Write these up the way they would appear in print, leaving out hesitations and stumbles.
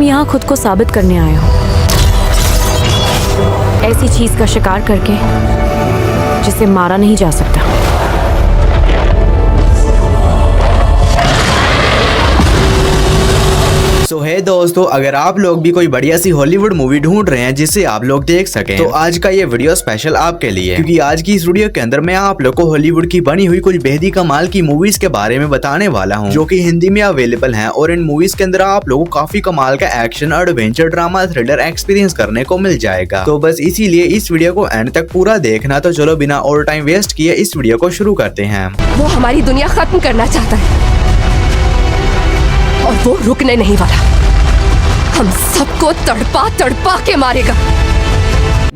यहाँ खुद को साबित करने आए हो, ऐसी चीज का शिकार करके जिसे मारा नहीं जा सकता। तो है दोस्तों, अगर आप लोग भी कोई बढ़िया सी हॉलीवुड मूवी ढूंढ रहे हैं जिसे आप लोग देख सकें, तो आज का ये वीडियो स्पेशल आपके लिए, क्योंकि आज की इस वीडियो के अंदर मैं आप लोग को हॉलीवुड की बनी हुई कुछ बेहद कमाल की मूवीज के बारे में बताने वाला हूं, जो कि हिंदी में अवेलेबल हैं। और इन मूवीज के अंदर आप लोगों को काफी कमाल का action, adventure, drama, thriller experience करने को मिल जाएगा। तो बस इसीलिए इस वीडियो को एंड तक पूरा देखना। तो चलो बिना और टाइम वेस्ट किए इस वीडियो को शुरू करते हैं। वो हमारी दुनिया खत्म करना चाहता है और वो रुकने नहीं वाला। हम सबको तड़पा तड़पा के मारेगा।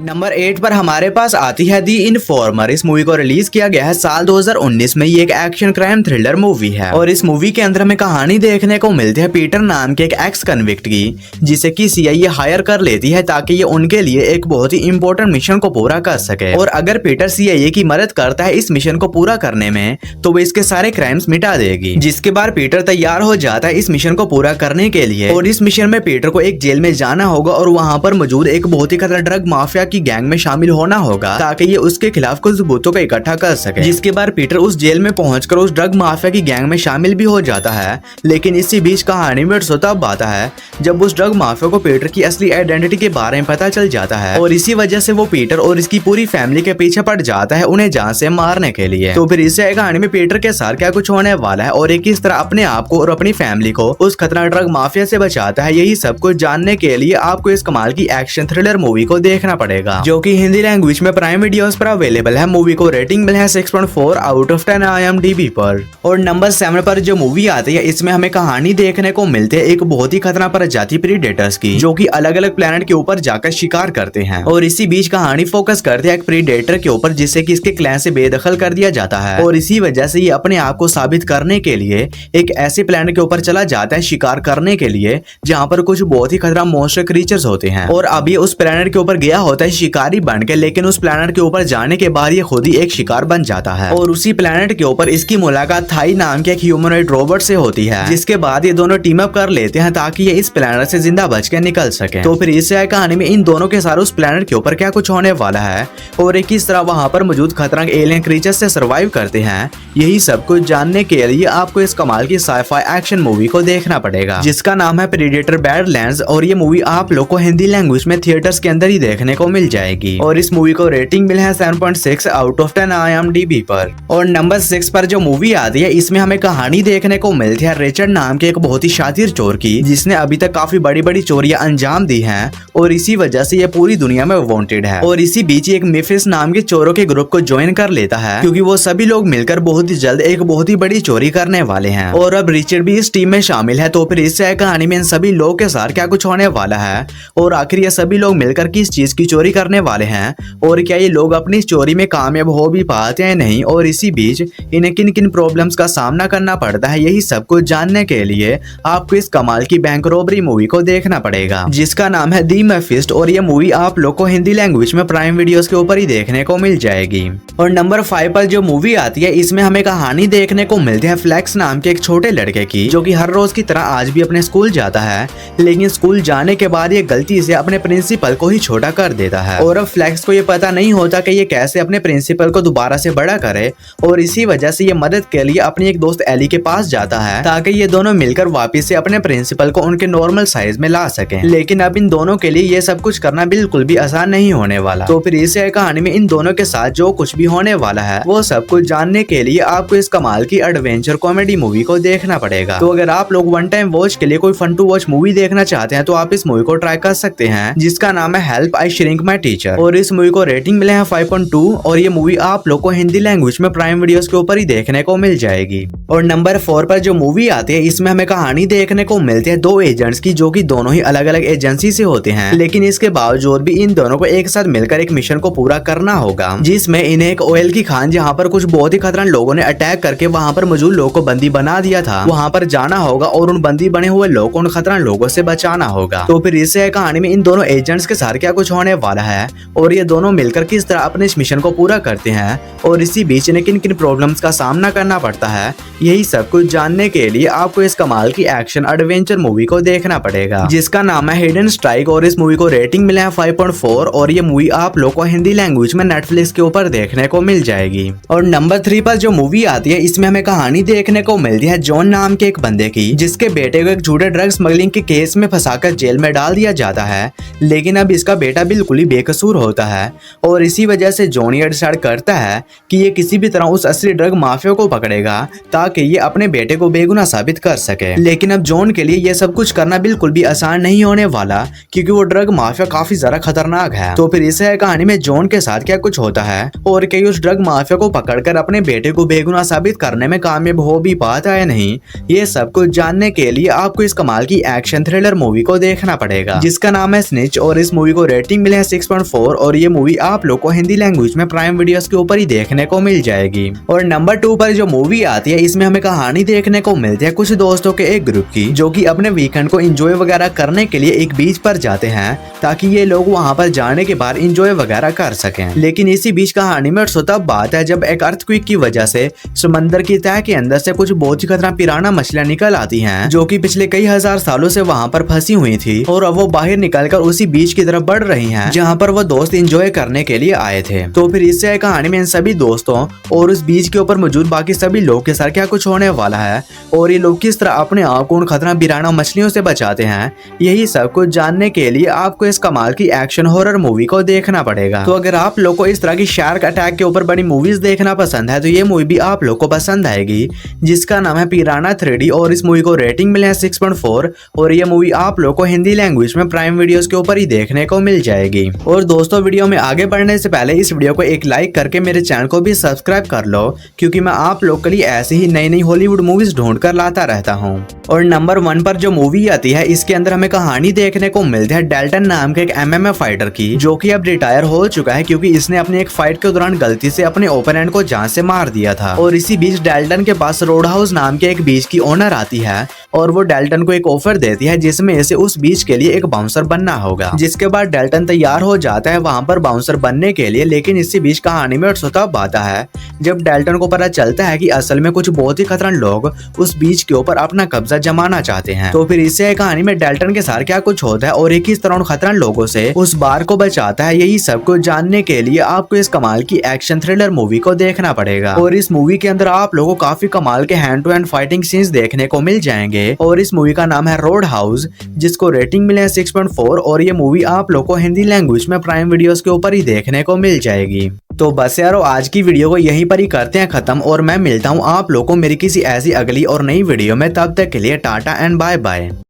नंबर 8 पर हमारे पास आती है दी इनफॉर्मर। इस मूवी को रिलीज किया गया है साल 2019 में। ये एक एक्शन क्राइम थ्रिलर मूवी है और इस मूवी के अंदर हमें कहानी देखने को मिलती है पीटर नाम के एक एक्स कन्विक्ट की, जिसे की सीआईए हायर कर लेती है ताकि ये उनके लिए एक बहुत ही इंपॉर्टेंट मिशन को पूरा कर सके। और अगर पीटर सीआईए की मदद करता है इस मिशन को पूरा करने में, तो वो इसके सारे क्राइम्स मिटा देगी। जिसके बाद पीटर तैयार हो जाता है इस मिशन को पूरा करने के लिए। और इस मिशन में पीटर को एक जेल में जाना होगा और वहाँ पर मौजूद एक बहुत ही खतरनाक ड्रग माफिया की गैंग में शामिल होना होगा ताकि ये उसके खिलाफ कुछ सबूतों को इकट्ठा कर सके। जिसके बाद पीटर उस जेल में पहुंचकर उस ड्रग माफिया की गैंग में शामिल भी हो जाता है। लेकिन इसी बीच कहानी में तब आता है जब उस ड्रग माफिया को पीटर की असली आइडेंटिटी के बारे में पता चल जाता है और इसी वजह से वो पीटर और इसकी पूरी फैमिली के पीछे पड़ जाता है उन्हें जान से मारने के लिए। तो फिर इससे कहानी में पीटर के साथ क्या कुछ होने वाला है और किस तरह अपने आप को और अपनी फैमिली को उस खतरनाक ड्रग माफिया से बचाता है, यही सब कुछ जानने के लिए आपको इस कमाल की एक्शन थ्रिलर मूवी को देखना पड़ेगा, जो कि हिंदी लैंग्वेज में प्राइम वीडियोस पर अवेलेबल है। मूवी को रेटिंग मिला है 6.4 आउट ऑफ 10 IMDb पर। और नंबर 7 पर जो मूवी आती है इसमें हमें कहानी देखने को मिलती है एक बहुत ही खतरनाक प्रजाति प्रीडेटर्स की, जो कि अलग अलग प्लेनेट के ऊपर जाकर शिकार करते हैं। और इसी बीच कहानी फोकस करती है एक प्रीडेटर के ऊपर जिसे कि इसके क्लैन से बेदखल कर दिया जाता है। और इसी वजह से ये अपने आप को साबित करने के लिए एक ऐसे प्लेनेट के ऊपर चला जाता है शिकार करने के लिए, जहाँ पर कुछ बहुत ही खतरनाक मॉन्स्टर क्रीचर्स होते हैं। और अब ये उस प्लेनेट के ऊपर गया होता है शिकारी बन के, लेकिन उस प्लेनेट के ऊपर जाने के बाद ये खुद ही एक शिकार बन जाता है। और उसी प्लेनेट के ऊपर इसकी मुलाकात थाई नाम के एक ह्यूमनॉइड रोबोट से होती है, जिसके बाद ये दोनों टीम अप कर लेते हैं ताकि ये इस प्लेनेट से जिंदा बच के निकल सके। तो फिर इससे कहानी में इन दोनों के साथ उस प्लेनेट के ऊपर क्या कुछ होने वाला है और किस तरह वहाँ पर मौजूद खतरनाक एलियन क्रीचर्स से सर्वाइव करते हैं, यही सब कुछ जानने के लिए आपको इस कमाल की साइफाई एक्शन मूवी को देखना पड़ेगा, जिसका नाम है प्रीडेटर बैडलैंड्स। और ये मूवी आप लोग को हिंदी लैंग्वेज में थिएटर्स के अंदर ही देखने को मिल जाएगी। और इस मूवी को रेटिंग मिला है 7.6 आउट ऑफ 10 IMDb पर। और नंबर 6 पर जो मूवी आती है इसमें हमें कहानी देखने को मिलती है रिचर्ड नाम के एक बहुत ही शातिर चोर की, जिसने अभी तक काफी बड़ी बड़ी चोरियां अंजाम दी हैं और इसी वजह से ये पूरी दुनिया में वांटेड है। और इसी बीच एक मिफिस नाम के चोरों के ग्रुप को ज्वाइन कर लेता है, क्योंकि वो सभी लोग मिलकर बहुत ही जल्द एक बहुत ही बड़ी चोरी करने वाले हैं। और अब रिचर्ड भी इस टीम में शामिल है। तो फिर इससे कहानी में इन सभी लोगों के साथ क्या कुछ होने वाला है और आखिर ये सभी लोग मिलकर किस चीज की चोरी करने वाले हैं और क्या ये लोग अपनी चोरी में कामयाब हो भी पाते हैं नहीं, और इसी बीच इन्हें किन किन प्रॉब्लम्स का सामना करना पड़ता है, यही सब कुछ जानने के लिए आपको इस कमाल की बैंक रॉबरी मूवी को देखना पड़ेगा, जिसका नाम है दी मेफिस्ट। और ये मूवी आप लोग को हिंदी लैंग्वेज में प्राइम वीडियोस के ऊपर ही देखने को मिल जाएगी। और नंबर 5 पर जो मूवी आती है इसमें हमें कहानी देखने को मिलती है फ्लेक्स नाम के एक छोटे लड़के की, जो कि हर रोज की तरह आज भी अपने स्कूल जाता है, लेकिन स्कूल जाने के बाद ये गलती से अपने प्रिंसिपल को ही छोटा कर देता है। और अब फ्लेक्स को ये पता नहीं होता कि ये कैसे अपने प्रिंसिपल को दोबारा से बड़ा करे, और इसी वजह से ये मदद के लिए अपनी एक दोस्त एली के पास जाता है ताकि ये दोनों मिलकर वापस से अपने प्रिंसिपल को उनके नॉर्मल साइज में ला सकें। लेकिन अब इन दोनों के लिए ये सब कुछ करना बिल्कुल भी आसान नहीं होने वाला। तो फिर इस कहानी में इन दोनों के साथ जो कुछ भी होने वाला है वो सब कुछ जानने के लिए आपको इस कमाल की एडवेंचर कॉमेडी मूवी को देखना पड़ेगा। तो अगर आप लोग वन टाइम वॉच के लिए कोई फन टू वॉच मूवी देखना चाहते हैं तो आप इस मूवी को ट्राई कर सकते हैं, जिसका नाम है help I shrink my teacher. और इस मूवी को रेटिंग मिले है 5.2 और ये मूवी आप लोग को हिंदी लैंग्वेज में प्राइम वीडियोस के ऊपर ही देखने को मिल जाएगी। और नंबर 4 पर जो मूवी आती है इसमें हमें कहानी देखने को मिलती है दो एजेंट्स की, जो कि दोनों ही अलग अलग एजेंसी से होते हैं, लेकिन इसके बावजूद भी इन दोनों को एक साथ मिलकर एक मिशन को पूरा करना होगा, जिसमें इन्हें एक ऑयल की खान जहाँ पर कुछ बहुत ही खतरनाक लोगों ने अटैक करके वहाँ पर मौजूद लोगों को बंदी बना दिया था, वहाँ पर जाना होगा और उन बंदी बने हुए लोगों को उन खतरनाक लोगों से बचाना होगा। तो फिर इससे कहानी में इन दोनों एजेंट्स के साथ क्या कुछ होने वाला है और ये दोनों मिलकर किस तरह अपने इस मिशन को पूरा करते हैं और इसी बीच इन्हें किन किन प्रॉब्लम्स का सामना करना पड़ता है, यही सब कुछ जानने के लिए आपको इस कमाल की एक्शन एडवेंचर मूवी को देखना पड़ेगा, जिसका नाम है हिडन स्ट्राइक। और इस मूवी को रेटिंग मिला है 5.4 और ये मूवी आप लोग को हिंदी लैंग्वेज में नेटफ्लिक्स के ऊपर देखने को मिल जाएगी। और नंबर 3 पर जो मूवी आती है, इसमें हमें कहानी देखने को मिलती है जॉन नाम के एक बंदे की, जिसके बेटे को एक झूठे ड्रग स्मगलिंग के केस में फंसाकर जेल में डाल दिया जाता है। लेकिन अब इसका बेटा बिल्कुल ही बेकसूर होता है और इसी वजह से जॉन ये डिसाइड करता है कि ये किसी भी तरह उस असली ड्रग माफिया को पकड़ेगा ताकि ये अपने बेटे को बेगुनाह साबित कर सके। लेकिन अब जॉन के लिए ये सब कुछ करना बिल्कुल भी आसान नहीं होने वाला, क्योंकि वो ड्रग माफिया काफी ज्यादा खतरनाक है। तो फिर इस कहानी में जॉन के साथ क्या कुछ होता है और कई उस ड्रग माफिया को पकड़कर अपने बेटे को बेगुनाह साबित करने में कामयाब हो भी पाता है नहीं, ये सब कुछ जानने के लिए आपको इस कमाल की एक्शन थ्रिलर मूवी को देखना पड़ेगा, जिसका नाम है स्निच। और इस मूवी को रेटिंग मिले है 6.4 और ये मूवी आप लोग को हिंदी लैंग्वेज में प्राइम वीडियोस के ऊपर ही देखने को मिल जाएगी। और नंबर 2 पर जो मूवी आती है, इसमें हमें कहानी देखने को मिलती है कुछ दोस्तों के एक ग्रुप की, जो कि अपने वीकेंड को एंजॉय वगैरह करने के लिए एक बीच पर जाते हैं ताकि ये लोग वहां पर जाने के बाद एंजॉय वगैरह कर सकें। लेकिन इसी बीच कहानी में तब बात है जब एक अर्थक्वेक की वजह से समंदर की तह के अंदर से कुछ बहुत ही खतरनाक पिराना मछलियां निकल आती हैं, जो कि पिछले कई हजार सालों से वहां पर फंसी हुई थी और अब वो बाहर निकलकर उसी बीच की तरफ बढ़ रही हैं, जहां पर वो दोस्त एंजॉय करने के लिए आए थे। तो फिर इससे कहानी में इन सभी दोस्तों और उस बीच के ऊपर मौजूद बाकी सभी लोग के साथ क्या कुछ होने वाला है और ये लोग किस तरह अपने आप को उन खतरनाक पिराना मछलियों से बचाते हैं, यही सब कुछ जानने के लिए आपको इस कमाल की एक्शन हॉरर मूवी को देखना पड़ेगा। तो अगर आप लोग को इस तरह की शार्क अटैक के ऊपर बड़ी मूवीज देखना पसंद है तो ये मूवी भी आप लोग को पसंद आएगी, जिसका नाम है पिराना 3D। और इस मूवी को रेटिंग मिले है 6.4 और ये मूवी आप लोग को हिंदी लैंग्वेज में प्राइम वीडियोस के ऊपर ही देखने को मिल जाएगी। और दोस्तों, वीडियो में आगे बढ़ने से पहले इस वीडियो को एक लाइक करके मेरे चैनल को भी सब्सक्राइब कर लो, क्योंकि मैं आप लोग के लिए ऐसे ही नई नई हॉलीवुड मूवीज ढूंढ कर लाता रहता हूँ। और नंबर 1 पर जो मूवी आती है, इसके अंदर हमें कहानी देखने को मिलती है डेल्टन नाम के एक MMA फाइटर की, जो कि अब रिटायर हो चुका है क्योंकि इसने अपनी एक फाइट के दौरान गलती से अपने ओपोनेंट को जान से मार दिया था। और इसी बीच डेल्टन के पास रोड हाउस नाम के एक बीच की ओनर आती है और वो डेल्टन को एक ऑफर देती है जिसमें इसे उस बीच के लिए एक बाउंसर बनना होगा। जिसके बाद डेल्टन तैयार हो जाता है वहां पर बाउंसर बनने के लिए। लेकिन इसी बीच कहानी में तब आता है जब डेल्टन को पता चलता है कि असल में कुछ बहुत ही खतरनाक लोग उस बीच के ऊपर अपना कब्जा जमाना चाहते हैं। तो फिर इससे कहानी में डेल्टन के साथ क्या कुछ होता है और एक किस तरह उन खतरनाक लोगों से उस बार को बचाता है, यही सब कुछ जानने के लिए आपको इस कमाल की एक्शन थ्रिलर मूवी को देखना पड़ेगा। और इस मूवी के अंदर आप लोगों को काफी कमाल के hand to hand fighting scenes देखने को मिल जाएंगे। और इस मूवी का नाम है रोड हाउस, जिसको रेटिंग मिले है 6.4 और ये मूवी आप लोगों को हिंदी लैंग्वेज में प्राइम वीडियोस के ऊपर ही देखने को मिल जाएगी। तो बस यारो, आज की वीडियो को यहीं पर ही करते हैं खत्म और मैं मिलता हूँ आप लोगों को मेरी किसी ऐसी अगली और नई वीडियो में। तब तक के लिए टाटा एंड बाय बाय।